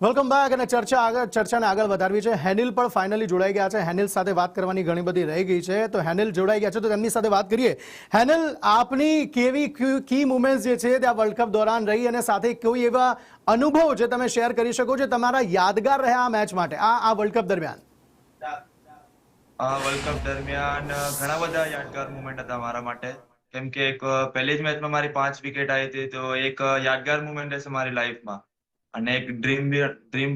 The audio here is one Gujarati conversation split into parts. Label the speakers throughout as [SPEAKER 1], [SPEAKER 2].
[SPEAKER 1] વેલકમ બેક અને ચર્ચાને આગળ વધારવી છે. હેનિલ પણ ફાઇનલી જોડાઈ ગયા છે. હેનિલ સાથે વાત કરવાની ઘણી બધી રહી ગઈ છે, તો હેનિલ જોડાઈ ગયા છે તો તેમની સાથે વાત કરીએ. હેનિલ, આપની કેવી કી મુમેન્ટ્સ જે છે ત્યાં વર્લ્ડ કપ દોરાન રહી અને સાથે કોઈ એવા અનુભવ જે તમે શેર કરી શકો છો તમારા યાદગાર રહ્યા આ મેચ માટે, આ વર્લ્ડ કપ દરમિયાન?
[SPEAKER 2] વર્લ્ડ કપ દરમિયાન ઘણા બધા યાદગાર મુમેન્ટ હતા મારા માટે, કેમ કે એક પહેલી જ મેચમાં મારી 5 વિકેટ આવી હતી, તો એક યાદગાર મુમેન્ટ હશે મારી લાઈફમાં. અને એક ડ્રીમ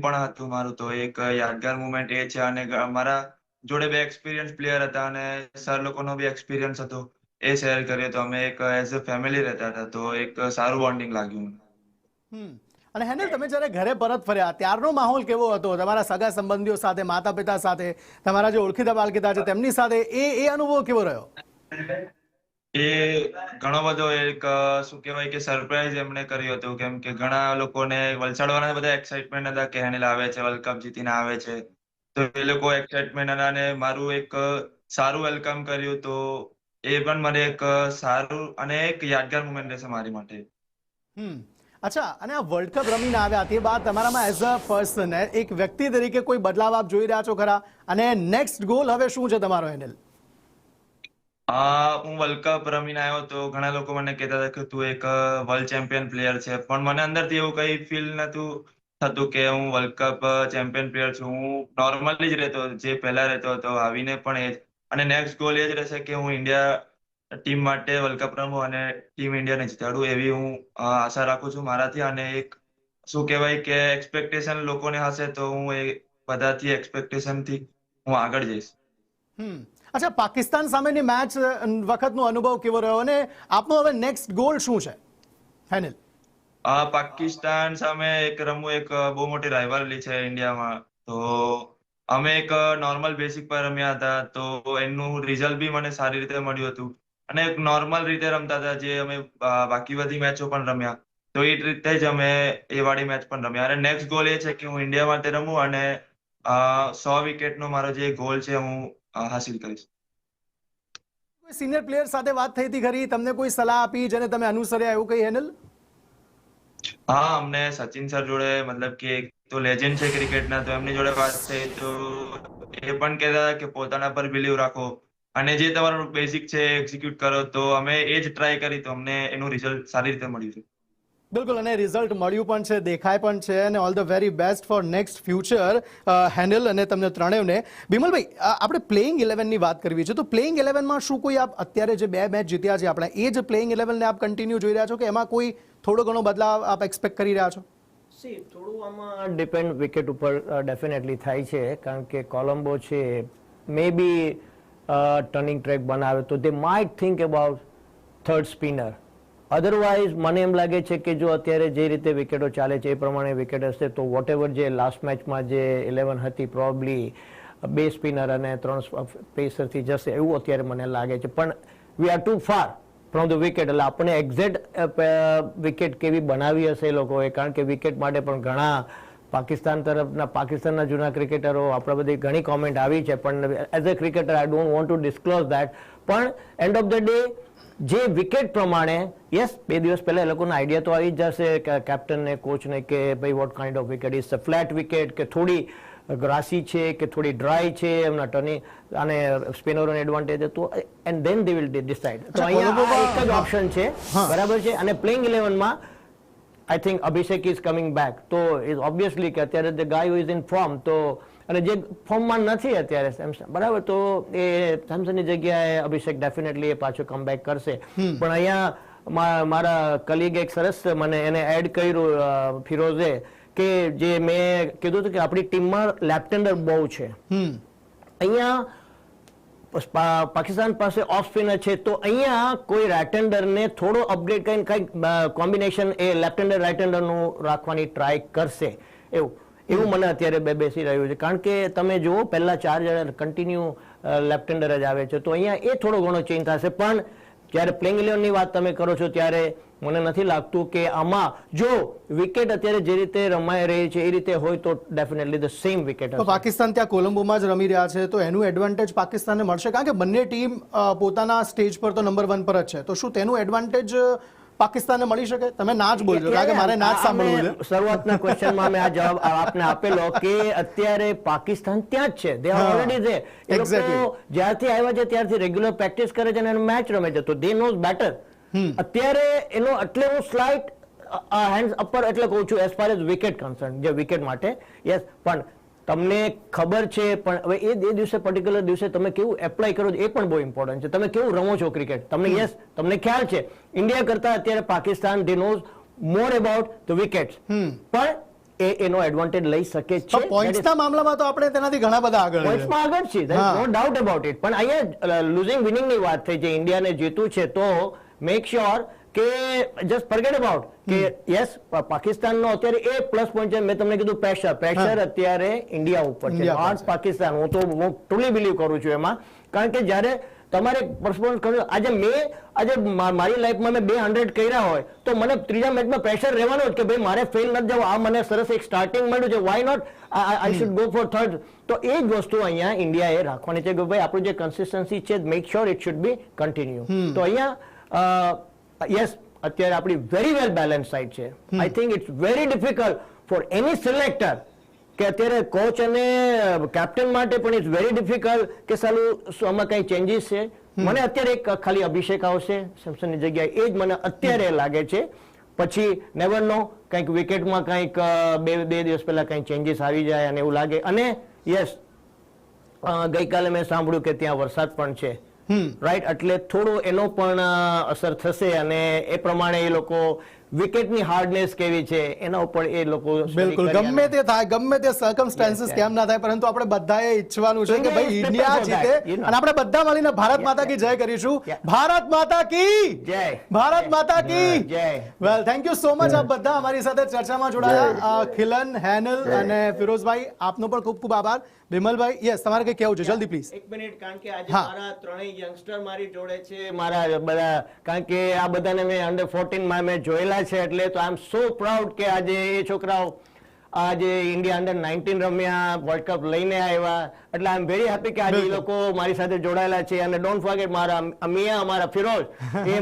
[SPEAKER 2] પણ હતું મારું, તો એક યાદગાર મુમેન્ટ એ છે. અને મારા જોડે બે એક્સપિરિયન્સ પ્લેયર હતા અને સર લોકોનો બી એક્સપિરિયન્સ હતો, એ શેર કર્યો. તો અમે એક એઝ અ ફેમિલી રહેતા હતા, તો એક સારું બોન્ડિંગ લાગ્યું.
[SPEAKER 1] અને હેનિલ, તમે જ્યારે ઘરે પરત ફર્યા ત્યારનો માહોલ કેવો હતો તમારા સગા સંબંધીઓ સાથે, માતા પિતા સાથે, તમારા જે ઓળખીતા બાળકીતા છે તેમની સાથે, એ અનુભવ કેવો રહ્યો?
[SPEAKER 2] એ ઘણો બધો એક શું કહેવાય કે સરપ્રાઈઝ એમણે કર્યું હતું, કેમ કે ઘણા લોકોને વલસાડ વાળા બધા એક્સાઇટમેન્ટ હતા કે હેનિલ આવે છે, વર્લ્ડ કપ જીતીને આવે છે, તો એ લોકો એક્સાઇટમેન્ટ હતા અને મારું એક સારું વેલકમ કર્યું. તો એ પણ મને એક સારું અને એક યાદગાર મુમેન્ટ રહેશે મારી માટે.
[SPEAKER 1] અચ્છા, અને આ વર્લ્ડ કપ રમીને આવ્યા તે બાદ તમારામાં એઝ અ પર્સન, એક વ્યક્તિ તરીકે કોઈ બદલાવ આપ જોઈ રહ્યા છો ખરા? અને નેક્સ્ટ ગોલ હવે શું છે તમારો હેનિલ?
[SPEAKER 2] હું વર્લ્ડ કપ રમીને આવ્યો તો ઘણા લોકો મને કહેતા હતા કે તું એક વર્લ્ડ ચેમ્પિયન પ્લેયર છે, પણ મને અંદરથી એવું કઈ ફીલ નતું થતું કે હું વર્લ્ડ કપ ચેમ્પિયન પ્લેયર છું. હું નોર્મલી જ રહેતો, જે પહેલા રહેતો હતો આવીને પણ એ જ. અને નેક્સ્ટ ગોલ એ જ રહેશે કે હું ઇન્ડિયા ટીમ માટે વર્લ્ડ કપ રમું અને ટીમ ઇન્ડિયાને જીતાડું, એવી હું આશા રાખું છું મારાથી. અને એક શું કહેવાય કે એક્સપેક્ટેશન લોકોને હશે, તો હું એ બધાથી એક્સપેક્ટેશનથી હું આગળ જઈશ.
[SPEAKER 1] અચ્છા, પાકિસ્તાન સામેની મેચ વખતનો અનુભવ કેવો રહ્યો અને આપનો હવે નેક્સ્ટ ગોલ શું છે હેનિલ?
[SPEAKER 2] પાકિસ્તાન સામે એક રમવું એક બહુ મોટી રાઇવલરી છે ઇન્ડિયામાં, તો અમે એક નોર્મલ બેસિક પર રમ્યા હતા, તો એનું રિઝલ્ટ બી મને સારી રીતે મળ્યું હતું. અને એક નોર્મલ રીતે રમતા હતા જે અમે બાકી બધી મેચો પણ રમ્યા, તો એ રીતે જ અમે એ વાળી મેચ પણ રમ્યા. અને નેક્સ્ટ ગોલ એ છે કે હું ઇન્ડિયા માટે રમું અને 100 વિકેટનો મારો જે ગોલ છે હું હાસિલ કરીશ.
[SPEAKER 1] કોઈ સિનિયર પ્લેયર સાથે વાત થઈ હતી ખરી? તમને કોઈ સલાહ આપી જેને તમે અનુસર્યા એવું કઈ હેનિલ?
[SPEAKER 2] હા, અમને સચિન સર જોડે, મતલબ કે એક તો લેજેન્ડ છે ક્રિકેટના, તો એમની જોડે વાત થઈ તો એ પણ કહેતા હતા કે પોતાના પર બિલીવ રાખો અને જે તમારું બેઝિક છે એક્ઝિક્યુટ કરો. તો અમે એ જ ટ્રાય કરી, તો અમને એનું રિઝલ્ટ સારી રીતે મળ્યું છે.
[SPEAKER 1] બિલકુલ, અને રિઝલ્ટ મળ્યું પણ છે, દેખાય પણ છે, અને all the very best for next future Henil અને તમને ત્રણેયને. બિમલભાઈ, આપણે પ્લેઇંગ 11ની વાત કરવી છે, તો પ્લેઇંગ 11માં શું કોઈ આપ અત્યારે જે 2 મેચ જીત્યા છે આપણે, એ જ પ્લેઇંગ 11ને આપ કન્ટિન્યુ જોઈ રહ્યા છો કે એમાં કોઈ થોડો ઘણો બદલાવ આપ એક્સપેક્ટ કરી રહ્યા છો?
[SPEAKER 3] થોડું આમાં ડિપેન્ડ વિકેટ ઉપર ડેફિનેટલી થાય છે, કારણ કે કોલંબો છે મે બી ટર્નિંગ ટ્રેક બનાવે તો they might think about third spinner. Otherwise મને એમ લાગે છે કે જો અત્યારે જે રીતે વિકેટો ચાલે છે એ પ્રમાણે વિકેટ હશે તો વોટ એવર જે લાસ્ટ મેચમાં જે 11 હતી પ્રોબેબલી 2 સ્પિનર અને 3 પેસરથી જશે એવું અત્યારે મને લાગે છે. પણ we are too far from the wicket, એટલે આપણે એક્ઝેક્ટ વિકેટ કેવી બનાવી હશે એ લોકોએ, કારણ કે વિકેટ માટે પણ ઘણા પાકિસ્તાનના જૂના ક્રિકેટરો આપણા બધી ઘણી કોમેન્ટ આવી છે, પણ as a cricketer I don't want to disclose that. પણ એન્ડ ઓફ ધ ડે જે વિકેટ પ્રમાણે યસ 2 દિવસ પહેલા એ લોકોનો આઈડિયા તો આવી જ જશે કેપ્ટનને, કોચને, કે ભાઈ what kind of wicket is flat wicket કે થોડી ગ્રાસી છે કે થોડી ડ્રાય છે, એમના ટર્નિંગ અને સ્પિનરોને એડવાન્ટેજ હતું, and then they will decide. તો અહીંયા એક જ ઓપ્શન છે, બરાબર છે. અને પ્લેઇંગ 11માં I think Abhishek is coming back, તો ઇઝ ઓબ્વિયસલી કે અત્યારે the guy who is in form, તો અને જે ફોર્મમાં નથી અત્યારે સેમસન, બરાબર, તો એ સેમસનની જગ્યાએ અભિષેક ડેફિનેટલી એ પાછો કમબેક કરશે. પણ અહીંયા મારા કલીગ એક સરસ મને એને એડ કર્યું ફિરોઝે, કે જે મેં કીધું હતું કે આપણી ટીમમાં લેફ્ટ હેન્ડર બહુ છે. અહીંયા પાકિસ્તાન પાસે ઓફ સ્પિનર છે, તો અહીંયા કોઈ રાઇટ હેન્ડરને થોડો અપગ્રેડ કરીને કંઈક કોમ્બિનેશન એ લેફ્ટ હેન્ડર રાઇટ હેન્ડરનું રાખવાની ટ્રાય કરશે, એવું મને અત્યારે બેસી રહ્યું છે. કારણ કે તમે જુઓ પહેલા 4 જણા કન્ટિન્યુ લેફ્ટ હેન્ડર જ આવે છે, તો અહીંયા એ થોડો ઘણો ચેન્જ થશે. પણ જ્યારે પ્લેઇંગ 11ની વાત તમે કરો છો ત્યારે મને નથી લાગતું કે આમાં જો વિકેટ અત્યારે જે રીતે રમાઈ રહી છે એ રીતે હોય તો definitely the same wicket.
[SPEAKER 1] Pakistan ત્યાં કોલંબોમાં જ રમી રહ્યા છે, તો એનું એડવાન્ટેજ પાકિસ્તાનને મળશે, કારણ કે બંને ટીમ પોતાના સ્ટેજ પર તો નંબર 1 પર જ છે, તો શું તેનું એડવાન્ટેજ પાકિસ્તાનને મળી શકે? તમે ના જ બોલજો, કારણ કે મારે ના જ સાંભળવું છે.
[SPEAKER 3] શરૂઆતના ક્વેશ્ચનમાં મેં આ જવાબ આપને આપેલો કે અત્યારે પાકિસ્તાન ત્યાં જ છે. They are already there. A
[SPEAKER 1] Exactly.
[SPEAKER 3] લોકો જ્યારથી આવ્યા છે ત્યારથી રેગ્યુલર પ્રેક્ટિસ કરે છે અને મેચ રમે છે, તો દે નોઝ બેટર. અત્યારે એનો એટલે હું સ્લાઇટ હેન્ડ્સ અપર એટલે કહું છું as far as wicket concern, જે વિકેટ માટે યસ. પણ તમને ખબર છે, પણ હવે એ દિવસે પર્ટિક્યુલર દિવસે તમે કેવું એપ્લાય કરો છો એ પણ બહુ ઇમ્પોર્ટન્ટ છે. તમે કેવું રમો છો ક્રિકેટ, તમને યસ તમને ખ્યાલ છે ઇન્ડિયા કરતા અત્યારે Pakistan they knows more about the wickets, પણ એનો એડવાન્ટેજ લઈ શકે છે.
[SPEAKER 1] પોઈન્ટ્સના મામલામાં તો આપણે તેનાથી ઘણા બધા આગળ છે.
[SPEAKER 3] પોઈન્ટ્સમાં આગળ છે, નો ડાઉટ અબાઉટ ઇટ. પણ અહીંયા લુઝિંગ વિનિંગ ની વાત થઈ છે, ઇન્ડિયાને જીતવું છે તો મેક શ્યોર કે જસ્ટ ફોરગેટ અબાઉટ કે યસ પાકિસ્તાનનો અત્યારે એ પ્લસ પોઈન્ટ છે. મેં તમને કીધું પ્રેશર અત્યારે ઇન્ડિયા ઉપર છે, નોટ પાકિસ્તાન. હું ટ્રુલી બિલીવ કરું છું એમાં, કારણ કે જ્યારે તમારે પરફોર્મન્સ કર્યું, આજે મારી લાઈફમાં મેં 200 કર્યા હોય તો મને ત્રીજા મેચમાં પ્રેશર રહેવાનું જ કે ભાઈ મારે ફેલ નથી જવું. આ મને સરસ એક સ્ટાર્ટિંગ મળ્યું છે, why not I should go for third. તો એ જ વસ્તુ અહીંયા ઇન્ડિયાએ રાખવાની છે કે ભાઈ આપણું જે કન્સિસ્ટન્સી છે make sure it should be continue. તો અહીંયા યસ અત્યારે આપણી વેરી વેલ બેલેન્સ સાઇડ છે. I think it's very difficult for any selector કે અત્યારે કોચ અને કેપ્ટન માટે પણ ઇટ્સ વેરી ડિફિકલ્ટ કે સાલું આમાં કઈ ચેન્જીસ છે. મને અત્યારે એક ખાલી અભિષેક આવશે સેમસનની જગ્યાએ, એ જ મને અત્યારે લાગે છે. પછી નેવર નો, કંઈક વિકેટમાં કંઈક બે દિવસ પહેલા કંઈક ચેન્જીસ આવી જાય અને એવું લાગે. અને યસ ગઈકાલે મેં સાંભળ્યું કે ત્યાં વરસાદ પણ છે, રાઈટ, એટલે થોડો એનો પણ અસર થશે અને એ પ્રમાણે એ લોકો વિકેટની હાર્ડનેસ કેવી છે એના ઉપર એ લોકો
[SPEAKER 1] બિલકુલ ગમે તે થાય, ગમે તે સર્કમસ્ટાન્સીસ કેમ ના થાય, પરંતુ આપણે બધાએ ઈચ્છવાનું છે કે ભાઈ ઇન્ડિયા જીતે અને આપણે બધા મળીને ભારત માતા કી જય કરીશું. ભારત માતા કી
[SPEAKER 3] જય.
[SPEAKER 1] ભારત માતા કી
[SPEAKER 3] જય.
[SPEAKER 1] વેલ, થેન્ક યુ સો મચ આપ બધા અમારી સાથે ચર્ચામાં જોડાયા. ખિલન, હેનલ અને ફિરોઝભાઈ, આપનો પણ ખૂબ ખૂબ આભાર. બિમલભાઈ, યસ તમારે કઈ કહેવું છે જલ્દી પ્લીઝ.
[SPEAKER 3] એક મિનિટ, કારણ કે આજે મારા ત્રણેય યંગસ્ટર મારી જોડે છે, મારા બધા, કારણ કે આ બધાને મેં અંડર 14 માં મેં જોયેલા છે, એટલે તો આઈ એમ સો પ્રાઉડ કે આજે એ છોકરાઓ આજે ઇન્ડિયા અંડર 19 રમ્યા, વર્લ્ડ કપ લઈને આવ્યા, એટલે આઈ એમ વેરી હેપી કે આજે એ લોકો મારી સાથે જોડાયેલા છે. અને ડોન્ટ ફોરગેટ મારા મિયા, મારા ફિરોઝ, એ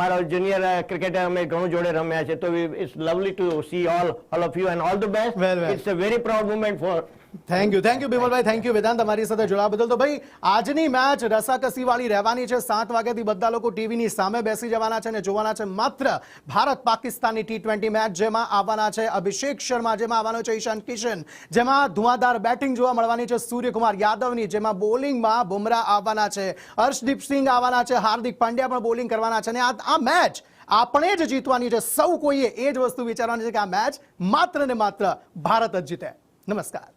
[SPEAKER 3] મારા જુનિયર ક્રિકેટર, અમે ઘણું જોડે રમ્યા છે. તો it's lovely to see all of you and all the best. It's a very proud moment for.
[SPEAKER 1] Thank you Bimalbhai, thank you Vedant અમારી સાથે જોડાવા બદલ. તો ભાઈ આજની મેચ રસાકસી વાળી રહેવાની છે. 7 વાગ્યાથી બધા લોકો ટીવીની સામે બેસી જવાના છે અને જોવાના છે માત્ર ભારત પાકિસ્તાનની T20 મેચ, જેમાં આવવાના છે અભિષેક શર્મા, જેમાં આવવાનો છે ઈશાન કિશન, જેમાં ધુઆંધાર બેટિંગ જોવા મળવાની છે સૂર્યકુમાર યાદવની, જેમાં બોલિંગમાં બુમરાહ આવવાના છે, હર્ષદીપ સિંહ આવવાના છે, હાર્દિક પાંડ્યા પણ બોલિંગ કરવાના છે. અને આ મેચ આપણે જ જીતવાની છે. સૌ કોઈએ એ જ વસ્તુ વિચારવાની છે કે આ મેચ માત્ર ને માત્ર ભારત જ જીતે. નમસ્કાર.